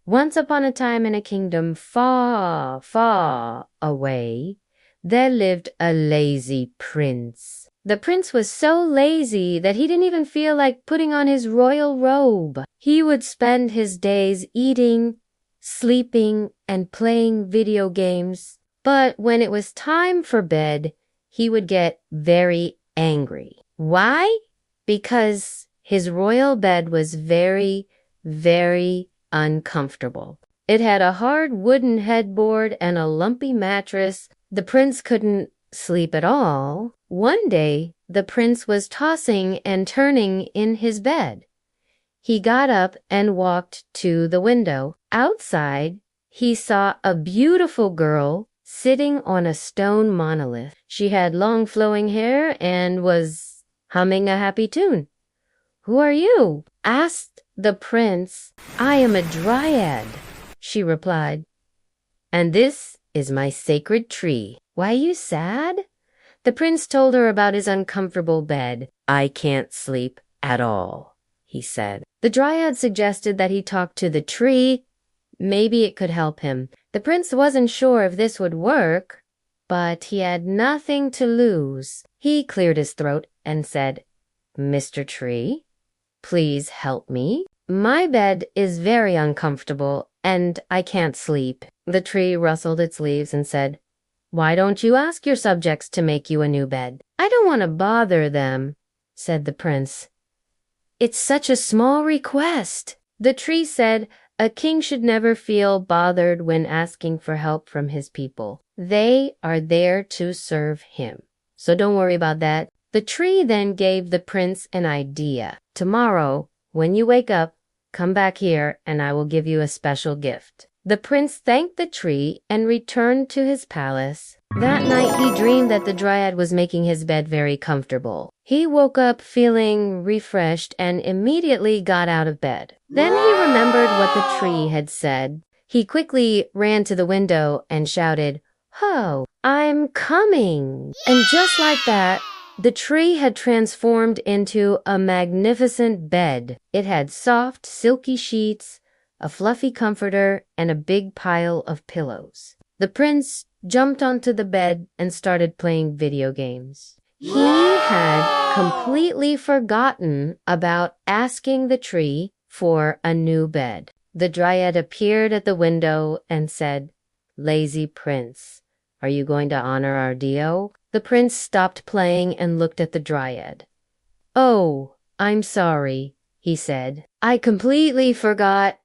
Once upon a time in a kingdom far, far away, there lived a lazy prince. The prince was so lazy that he didn't even feel like putting on his royal robe. He would spend his days eating, sleeping, and playing video games. But when it was time for bed, he would get very angry. Why? Because his royal bed was very, very uncomfortable. It had a hard wooden headboard and a lumpy mattress. The prince couldn't sleep at all. One day, the prince was tossing and turning in his bed. He got up and walked to the window. Outside, he saw a beautiful girl sitting on a stone monolith. She had long flowing hair and was humming a happy tune. "Who are you?" asked the prince. "I am a dryad," she replied, "and this is my sacred tree." "Why are you sad?" The prince told her about his uncomfortable bed. "I can't sleep at all," he said. The dryad suggested that he talk to the tree. Maybe it could help him. The prince wasn't sure if this would work, but he had nothing to lose. He cleared his throat and said, "Mr. Tree, please help me. My bed is very uncomfortable and I can't sleep." The tree rustled its leaves and said, "Why don't you ask your subjects to make you a new bed?" "I don't want to bother them," said the prince. "It's such a small request." The tree said, "A king should never feel bothered when asking for help from his people. They are there to serve him. So don't worry about that." The tree then gave the prince an idea. "Tomorrow, when you wake up, come back here and I will give you a special gift." The prince thanked the tree and returned to his palace. That night he dreamed that the dryad was making his bed very comfortable. He woke up feeling refreshed and immediately got out of bed. Then he remembered what the tree had said. He quickly ran to the window and shouted, "Ho, I'm coming!" And just like that, the tree had transformed into a magnificent bed. It had soft, silky sheets, a fluffy comforter, and a big pile of pillows. The prince jumped onto the bed and started playing video games. He had completely forgotten about asking the tree for a new bed. The dryad appeared at the window and said, "Lazy prince, are you going to honor our deal?" The prince stopped playing and looked at the dryad. "Oh, I'm sorry," he said. "I completely forgot."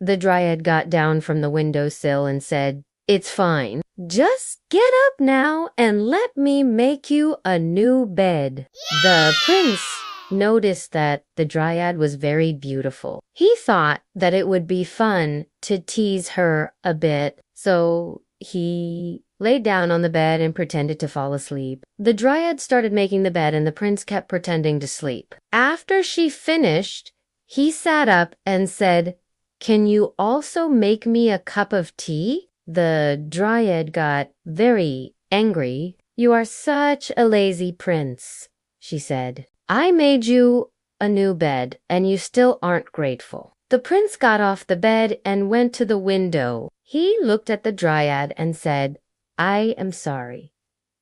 The dryad got down from the windowsill and said, "It's fine. Just get up now and let me make you a new bed." The prince noticed that the dryad was very beautiful. He thought that it would be fun to tease her a bit, so he lay down on the bed and pretended to fall asleep. The dryad started making the bed and the prince kept pretending to sleep. After she finished, he sat up and said, "Can you also make me a cup of tea?" The dryad got very angry. "You are such a lazy prince," she said. "I made you a new bed and you still aren't grateful." The prince got off the bed and went to the window. He looked at the dryad and said, "I am sorry.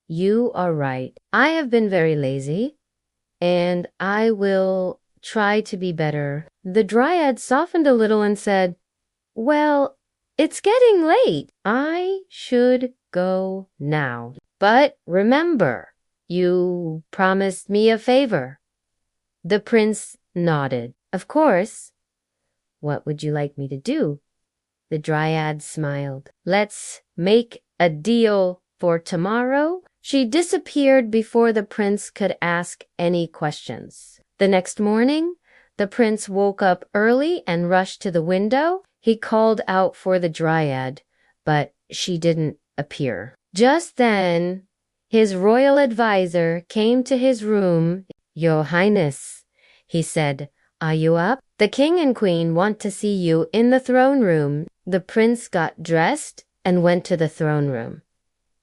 You are right. I have been very lazy and I will try to be better." The dryad softened a little and said, "Well, it's getting late. I should go now. But remember, you promised me a favor." The prince nodded. "Of course. What would you like me to do?" The dryad smiled. "Let's make a deal for tomorrow." She disappeared before the prince could ask any questions. The next morning, the prince woke up early and rushed to the window. He called out for the dryad, but she didn't appear. Just then, his royal advisor came to his room. "Your Highness," he said, "are you up? The king and queen want to see you in the throne room." The prince got dressed and went to the throne room.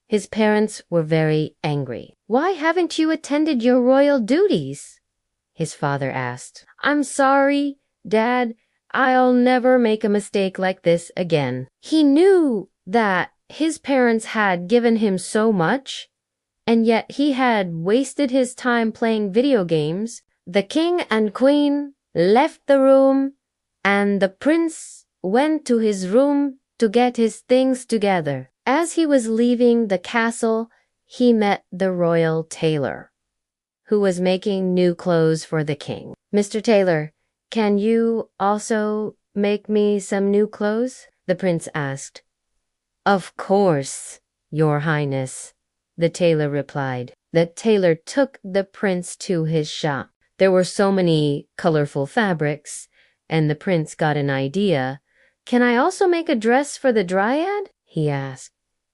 His parents were very angry. "Why haven't you attended your royal duties?" his father asked. "I'm sorry, Dad. I'll never make a mistake like this again. He knew that his parents had given him so much, and yet he had wasted his time playing video games. The king and queen left the room, and the prince went to his room to get his things together. As he was leaving the castle, he met the royal tailor, who was making new clothes for the king. "Mr. Tailor, can you also make me some new clothes?" the prince asked. "Of course, Your Highness," the tailor replied. The tailor took the prince to his shop. There were so many colorful fabrics, and the prince got an idea. "Can I also make a dress for the dryad?" he asked.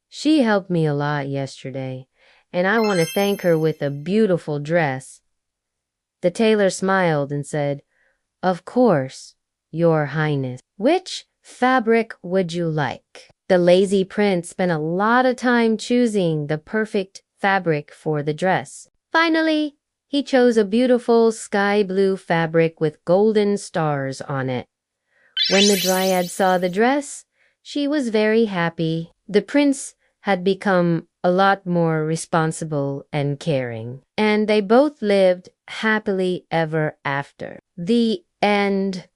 "She helped me a lot yesterday, and I want to thank her with a beautiful dress." The tailor smiled and said, "Of course, Your Highness. Which fabric would you like?" The lazy prince spent a lot of time choosing the perfect fabric for the dress. Finally, he chose a beautiful sky blue fabric with golden stars on it. When the dryad saw the dress, she was very happy. The prince had become a lot more responsible and caring, and they both lived happily ever after. The end.